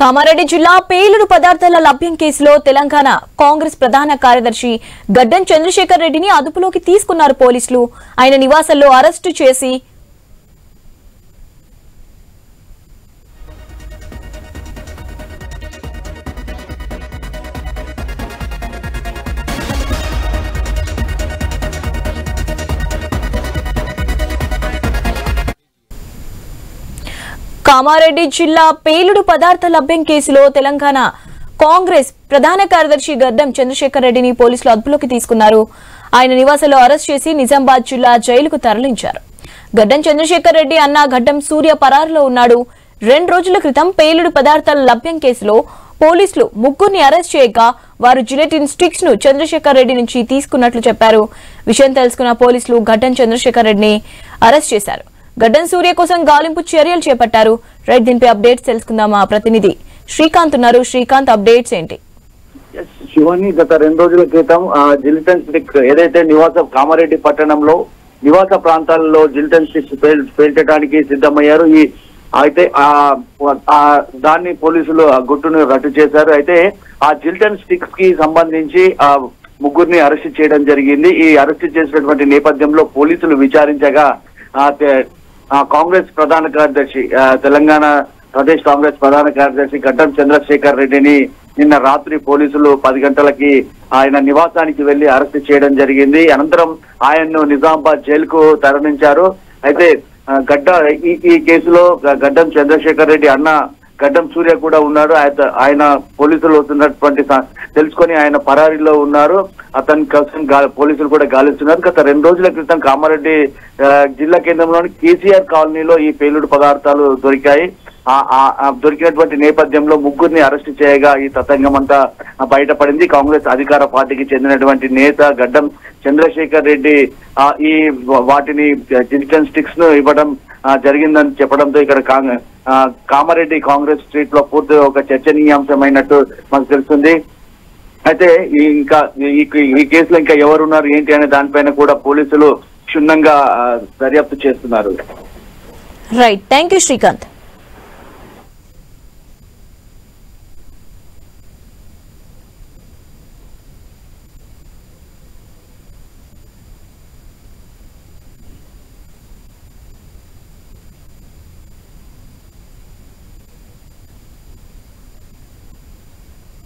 కామారెడ్డి జిల్లా పేలుడు పదార్థాల లభ్యం కేసులో తెలంగాణ కాంగ్రెస్ ప్రధాన కార్యదర్శి గడ్డం చంద్రశేఖర్ రెడ్డిని అదుపులోకి తీసుకున్నారు పోలీసులు. ఆయన నివాసంలో అరెస్టు చేసి కామారెడ్డి జిల్లా పేలుడు పదార్థ లభ్యం కేసులో తెలంగాణ కాంగ్రెస్ ప్రధాన కార్యదర్శి గడ్డం చంద్రశేఖర్ రెడ్డిని పోలీసులు అదుపులోకి తీసుకున్నారు. ఆయన నివాసంలో అరెస్ట్ చేసి నిజామాబాద్ జిల్లా జైలుకు తరలించారు. గడ్డం చంద్రశేఖర్ రెడ్డి అన్న గడ్డం సూర్య పరారులో ఉన్నాడు. 2 రోజుల క్రితం పేలుడు పదార్థాల లభ్యం కేసులో పోలీసులు ముగ్గురిని అరెస్ట్ చేయగా వారు జిలెటిన్ స్టిక్స్ ను చంద్రశేఖర్ రెడ్డి నుంచి తీసుకున్నట్లు చెప్పారు. విషయం తెలుసుకున్న పోలీసులు గడ్డం చంద్రశేఖర్ రెడ్డిని అరెస్ట్ చేశారు. గడ్డం సూర్య కోసం గాలింపు చర్యలు చేపట్టారు. రైట్, దీనిపై అప్డేట్స్ తెలుసుకుందాం. మా ప్రతినిధి శ్రీకాంత్ ఉన్నారు. శ్రీకాంత్, అప్డేట్స్ ఏంటి? శివాని, గత 2 రోజుల క్రితం జిలిటన్ స్టిక్ ఏదైతే కామారెడ్డి పట్టణంలో నివాస ప్రాంతాల్లో జిలిటన్ స్టిక్స్ పేల్చడానికి సిద్ధమయ్యారు. అయితే దాన్ని పోలీసులు గుట్టును రట్టు చేశారు. అయితే ఆ జిలిటన్ స్టిక్స్ కి సంబంధించి ముగ్గురిని అరెస్ట్ చేయడం జరిగింది. ఈ అరెస్ట్ చేసినటువంటి నేపథ్యంలో పోలీసులు విచారించగా కాంగ్రెస్ ప్రధాన కార్యదర్శి తెలంగాణ ప్రదేశ్ కాంగ్రెస్ ప్రధాన కార్యదర్శి గడ్డం చంద్రశేఖర్ రెడ్డిని నిన్న రాత్రి పోలీసులు 10 గంటలకి ఆయన నివాసానికి వెళ్లి అరెస్ట్ చేయడం జరిగింది. అనంతరం ఆయన్ను నిజామాబాద్ జైలుకు తరలించారు. అయితే ఈ కేసులో గడ్డం చంద్రశేఖర్ రెడ్డి అన్న గడ్డం సూర్య కూడా ఉన్నాడు. ఆయన పోలీసులు వస్తున్నటువంటి తెలుసుకొని ఆయన పరారీలో ఉన్నారు. అతని కోసం పోలీసులు కూడా గాలిస్తున్నారు. గత 2 రోజుల క్రితం కామారెడ్డి జిల్లా కేంద్రంలోని కేసీఆర్ కాలనీలో ఈ పేలుడు పదార్థాలు దొరికాయి. దొరికినటువంటి నేపథ్యంలో ముగ్గురిని అరెస్ట్ చేయగా ఈ తతంగం అంతా బయటపడింది. కాంగ్రెస్ అధికార పార్టీకి చెందినటువంటి నేత గడ్డం చంద్రశేఖర్ రెడ్డి వాటిని జిలిటన్ స్టిక్స్ ను ఇవ్వడం జరిగిందని చెప్పడంతో ఇక్కడ కామారెడ్డి కాంగ్రెస్ స్ట్రీట్ లో పూర్తిగా ఒక చర్చనీయాంశమైనట్టు మనకు తెలుస్తుంది. అయితే ఈ కేసులో ఇంకా ఎవరున్నారు ఏంటి అనే దానిపైన కూడా పోలీసులు క్షుణ్ణంగా దర్యాప్తు చేస్తున్నారు. Right, thank you Srikanth.